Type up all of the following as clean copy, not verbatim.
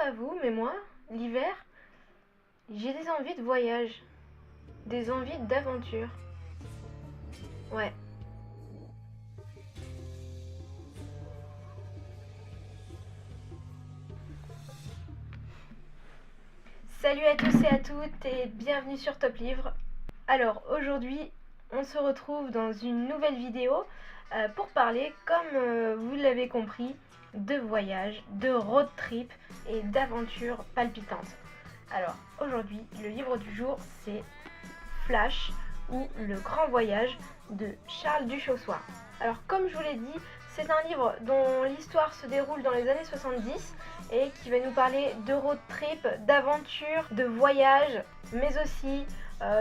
pas vous, mais moi, l'hiver, j'ai des envies de voyage, des envies d'aventure. Ouais. Salut à tous et à toutes et bienvenue sur Top Livre. Alors aujourd'hui, on se retrouve dans une nouvelle vidéo pour parler, comme vous l'avez compris, de voyage, de road trip et d'aventures palpitantes. Alors aujourd'hui, le livre du jour, c'est Flash ou Le Grand Voyage de Charles Duchossois. Alors comme je vous l'ai dit, c'est un livre dont l'histoire se déroule dans les années 70 et qui va nous parler de road trip, d'aventure, de voyage, mais aussi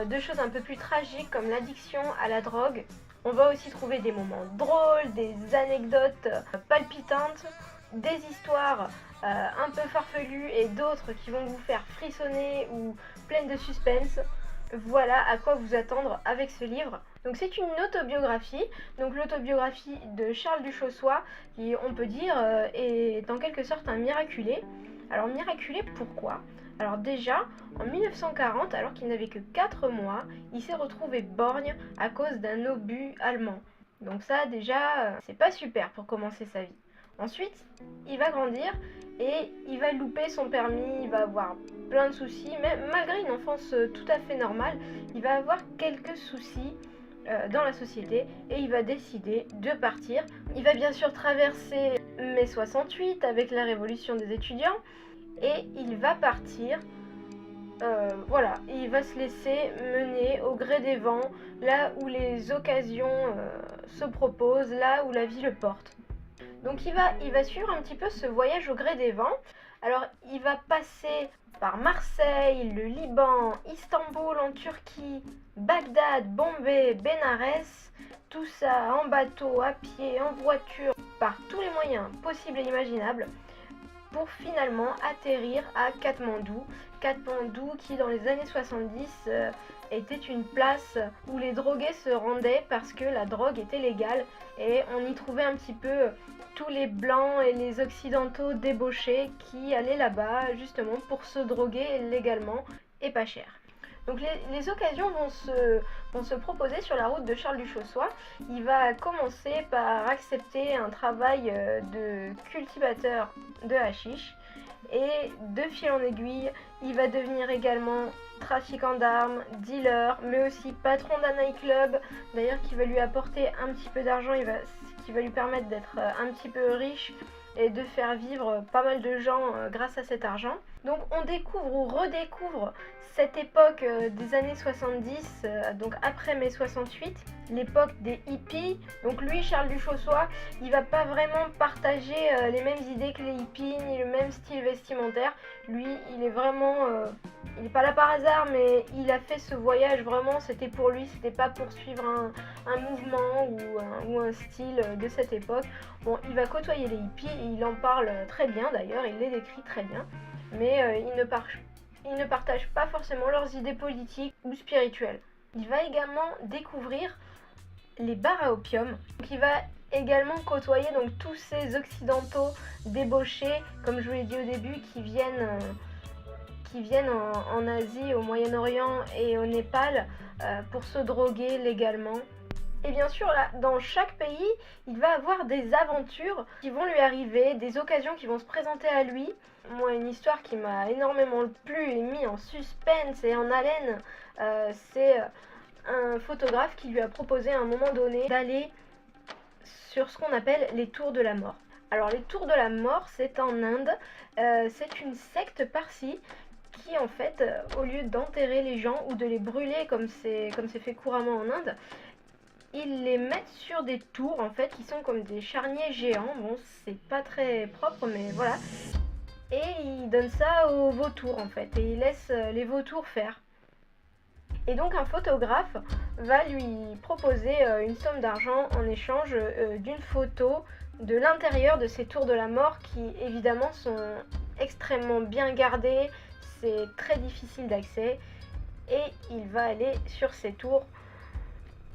de choses un peu plus tragiques comme l'addiction à la drogue. On va aussi trouver des moments drôles, des anecdotes palpitantes, des histoires un peu farfelues et d'autres qui vont vous faire frissonner ou pleines de suspense. Voilà à quoi vous attendre avec ce livre. Donc c'est une autobiographie, donc l'autobiographie de Charles Duchossois, qui on peut dire est en quelque sorte un miraculé. Alors miraculé pourquoi ? Alors déjà, en 1940, alors qu'il n'avait que 4 mois, il s'est retrouvé borgne à cause d'un obus allemand. Donc ça déjà, c'est pas super pour commencer sa vie. Ensuite, il va grandir et il va louper son permis, il va avoir plein de soucis, mais malgré une enfance tout à fait normale, il va avoir quelques soucis dans la société et il va décider de partir. Il va bien sûr traverser mai 68 avec la révolution des étudiants et il va partir. Voilà, il va se laisser mener au gré des vents, là où les occasions se proposent, là où la vie le porte. Donc il va suivre un petit peu ce voyage au gré des vents. Alors il va passer par Marseille, le Liban, Istanbul en Turquie, Bagdad, Bombay, Bénarès, tout ça en bateau, à pied, en voiture, par tous les moyens possibles et imaginables, pour finalement atterrir à Katmandou. Katmandou qui dans les années 70 était une place où les drogués se rendaient parce que la drogue était légale et on y trouvait un petit peu tous les blancs et les occidentaux débauchés qui allaient là-bas justement pour se droguer légalement et pas cher. Donc les occasions vont se proposer sur la route de Charles Duchossois. Il va commencer par accepter un travail de cultivateur de hashish et de fil en aiguille, il va devenir également trafiquant d'armes, dealer, mais aussi patron d'un nightclub, d'ailleurs qui va lui apporter un petit peu d'argent, qui va lui permettre d'être un petit peu riche et de faire vivre pas mal de gens grâce à cet argent. Donc on découvre ou redécouvre cette époque des années 70, donc après mai 68, l'époque des hippies. Donc lui, Charles Duchossois, il va pas vraiment partager les mêmes idées que les hippies, ni le même style vestimentaire. Lui, il est vraiment... il n'est pas là par hasard, mais il a fait ce voyage vraiment, c'était pour lui, c'était pas pour suivre un mouvement ou un style de cette époque. Bon, il va côtoyer les hippies et il en parle très bien d'ailleurs, il les décrit très bien, mais il ne partage pas forcément leurs idées politiques ou spirituelles. Il va également découvrir les bars à opium. Donc il va également côtoyer donc tous ces occidentaux débauchés, comme je vous l'ai dit au début, qui viennent en Asie, au Moyen-Orient et au Népal pour se droguer légalement. Et bien sûr, là, dans chaque pays, il va avoir des aventures qui vont lui arriver, des occasions qui vont se présenter à lui. Moi, une histoire qui m'a énormément plu et mis en suspense et en haleine, c'est un photographe qui lui a proposé à un moment donné d'aller sur ce qu'on appelle les Tours de la Mort. Alors, les Tours de la Mort, c'est en Inde, c'est une secte parsie qui en fait, au lieu d'enterrer les gens ou de les brûler comme c'est fait couramment en Inde, ils les mettent sur des tours en fait qui sont comme des charniers géants. Bon, c'est pas très propre, mais voilà. Et ils donnent ça aux vautours en fait, et ils laissent les vautours faire. Et donc un photographe va lui proposer une somme d'argent en échange d'une photo de l'intérieur de ces tours de la mort qui évidemment sont extrêmement bien gardées, c'est très difficile d'accès et il va aller sur ces tours.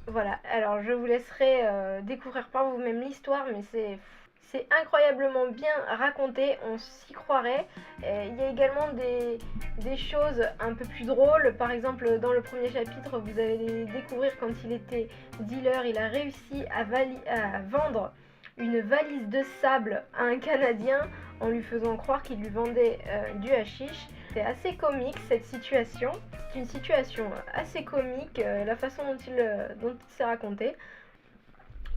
Voilà, alors je vous laisserai découvrir par vous-même l'histoire, mais c'est incroyablement bien raconté, on s'y croirait. Il y a également des choses un peu plus drôles. Par exemple, dans le premier chapitre, vous allez découvrir quand il était dealer, il a réussi à vendre une valise de sable à un Canadien en lui faisant croire qu'il lui vendait du hashish. C'est assez comique cette situation. C'est une situation assez comique, la façon dont il s'est raconté.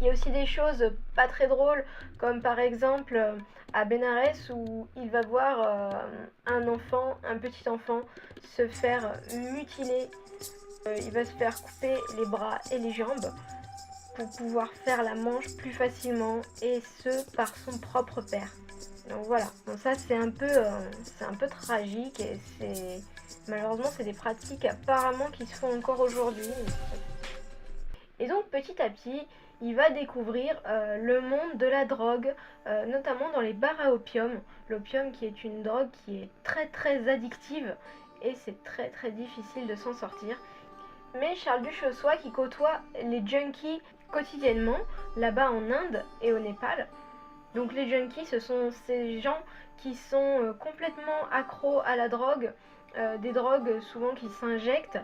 Il y a aussi des choses pas très drôles, comme par exemple à Bénarès où il va voir un petit enfant, se faire mutiler. Il va se faire couper les bras et les jambes pour pouvoir faire la manche plus facilement, et ce par son propre père. Donc voilà, donc ça c'est un peu tragique, et malheureusement c'est des pratiques apparemment qui se font encore aujourd'hui. Et donc petit à petit, il va découvrir le monde de la drogue, notamment dans les bars à opium. L'opium qui est une drogue qui est très très addictive, et c'est très très difficile de s'en sortir. Mais Charles Duchossois, qui côtoie les junkies quotidiennement, là-bas en Inde et au Népal. Donc les junkies, ce sont ces gens qui sont complètement accros à la drogue, des drogues souvent qui s'injectent.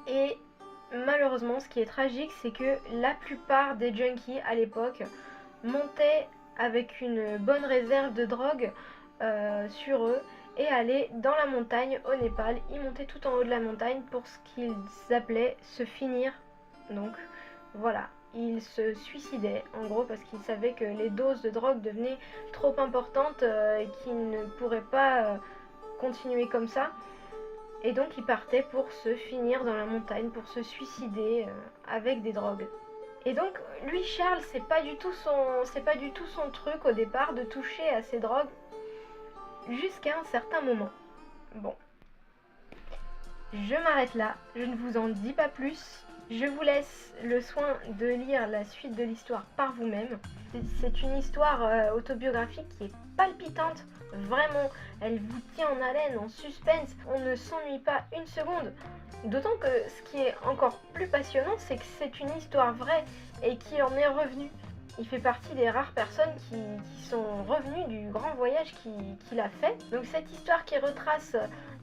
Et malheureusement, ce qui est tragique, c'est que la plupart des junkies à l'époque montaient avec une bonne réserve de drogue sur eux et allaient dans la montagne au Népal. Ils montaient tout en haut de la montagne pour ce qu'ils appelaient se finir. Donc voilà, ils se suicidaient en gros parce qu'ils savaient que les doses de drogue devenaient trop importantes et qu'ils ne pourraient pas continuer comme ça. Et donc ils partaient pour se finir dans la montagne, pour se suicider avec des drogues. Et donc lui, Charles, c'est pas du tout son truc au départ de toucher à ces drogues jusqu'à un certain moment. Bon, je m'arrête là, je ne vous en dis pas plus. Je vous laisse le soin de lire la suite de l'histoire par vous-même. C'est une histoire autobiographique qui est palpitante. Vraiment, elle vous tient en haleine, en suspense, on ne s'ennuie pas une seconde. D'autant que ce qui est encore plus passionnant, c'est que c'est une histoire vraie et qu'il en est revenu. Il fait partie des rares personnes qui sont revenues du grand voyage qu'il a fait. Donc cette histoire qui retrace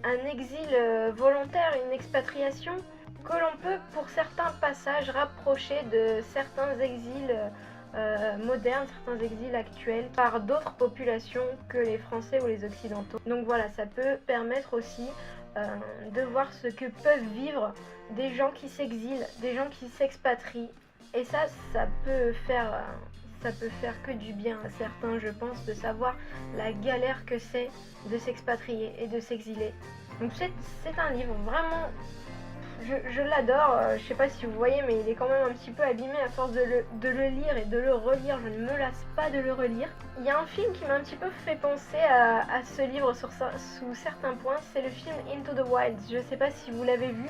un exil volontaire, une expatriation, que l'on peut pour certains passages rapprocher de certains exils modernes, certains exils actuels par d'autres populations que les Français ou les Occidentaux. Donc voilà, ça peut permettre aussi de voir ce que peuvent vivre des gens qui s'exilent, des gens qui s'expatrient. Et ça peut faire que du bien à certains, je pense, de savoir la galère que c'est de s'expatrier et de s'exiler. Donc c'est un livre vraiment... Je l'adore, je sais pas si vous voyez, mais il est quand même un petit peu abîmé à force de le lire et de le relire. Je ne me lasse pas de le relire. Il y a un film qui m'a un petit peu fait penser à ce livre sous certains points. C'est le film Into the Wild. Je sais pas si vous l'avez vu.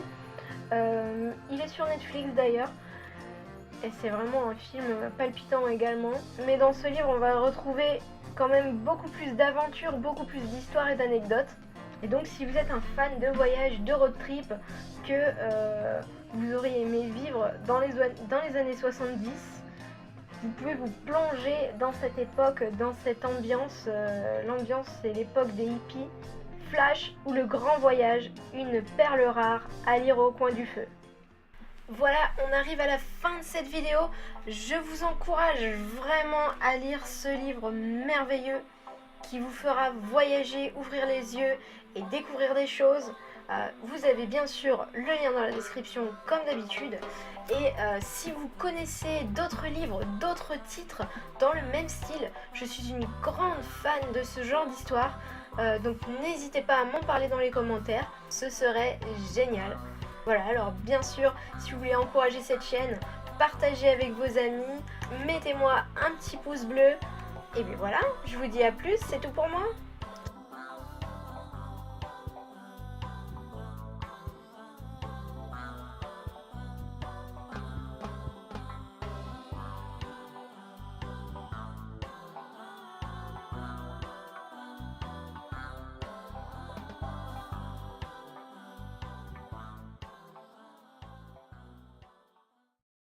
Il est sur Netflix d'ailleurs. Et c'est vraiment un film palpitant également. Mais dans ce livre, on va retrouver quand même beaucoup plus d'aventures, beaucoup plus d'histoires et d'anecdotes. Et donc si vous êtes un fan de voyage, de road trip, que vous auriez aimé vivre dans les années 70, vous pouvez vous plonger dans cette époque, dans cette ambiance. L'ambiance, c'est l'époque des hippies. Flash ou le grand voyage, une perle rare à lire au coin du feu. Voilà, on arrive à la fin de cette vidéo. Je vous encourage vraiment à lire ce livre merveilleux qui vous fera voyager, ouvrir les yeux et découvrir des choses. Vous avez bien sûr le lien dans la description comme d'habitude. Et si vous connaissez d'autres livres, d'autres titres dans le même style, je suis une grande fan de ce genre d'histoire. Donc n'hésitez pas à m'en parler dans les commentaires, ce serait génial. Voilà, alors bien sûr, si vous voulez encourager cette chaîne, partagez avec vos amis, mettez-moi un petit pouce bleu. Et bien voilà, je vous dis à plus, c'est tout pour moi.